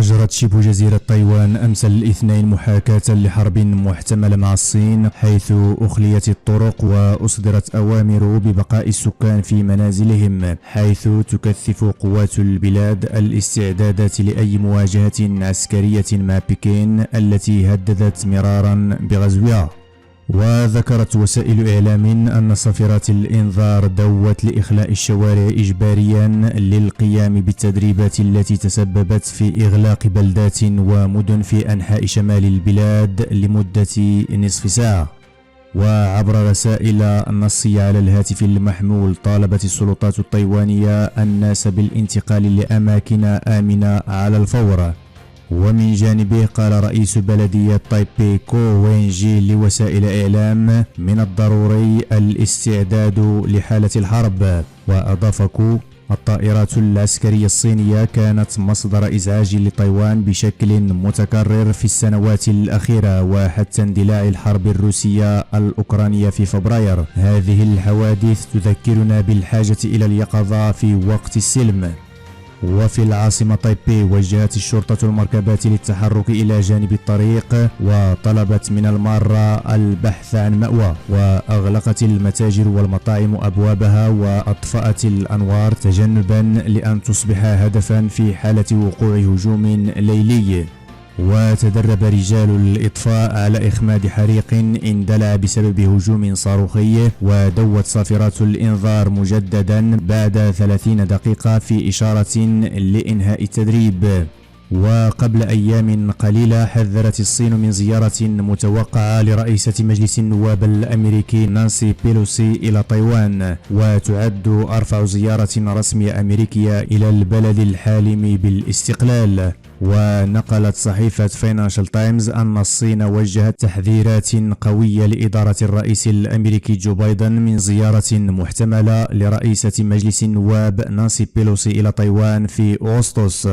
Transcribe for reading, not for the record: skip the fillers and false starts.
أجرت شبه جزيرة تايوان أمس الاثنين محاكاة لحرب محتملة مع الصين، حيث أخليت الطرق وأصدرت أوامر ببقاء السكان في منازلهم، حيث تكثف قوات البلاد الاستعدادات لأي مواجهة عسكرية مع بكين التي هددت مرارا بغزوها. وذكرت وسائل إعلام أن صافرات الإنذار دوت لإخلاء الشوارع إجباريا للقيام بالتدريبات التي تسببت في إغلاق بلدات ومدن في أنحاء شمال البلاد لمدة نصف ساعة. وعبر رسائل نصية على الهاتف المحمول طالبت السلطات التايوانية الناس بالانتقال لأماكن آمنة على الفور. ومن جانبه قال رئيس بلدية تايبي كو وينجي لوسائل إعلام من الضروري الاستعداد لحالة الحرب. وأضاف كو: الطائرات العسكرية الصينية كانت مصدر إزعاج لتايوان بشكل متكرر في السنوات الأخيرة وحتى اندلاع الحرب الروسية الأوكرانية في فبراير. هذه الحوادث تذكرنا بالحاجة إلى اليقظة في وقت السلم. وفي العاصمة تايبي وجهت الشرطة المركبات للتحرك إلى جانب الطريق وطلبت من المارة البحث عن مأوى، وأغلقت المتاجر والمطاعم أبوابها وأطفأت الأنوار تجنبا لأن تصبح هدفا في حالة وقوع هجوم ليلي. وتدرب رجال الإطفاء على إخماد حريق اندلع بسبب هجوم صاروخي، ودوت صافرات الإنذار مجددا بعد 30 دقيقة في إشارة لإنهاء التدريب. وقبل أيام قليلة حذرت الصين من زيارة متوقعة لرئيسة مجلس النواب الأمريكي نانسي بيلوسي إلى تايوان، وتعد أرفع زيارة رسمية أمريكية إلى البلد الحالم بالاستقلال. ونقلت صحيفة فاينانشال تايمز أن الصين وجهت تحذيرات قوية لإدارة الرئيس الأمريكي جو بايدن من زيارة محتملة لرئيسة مجلس النواب نانسي بيلوسي إلى تايوان في أغسطس.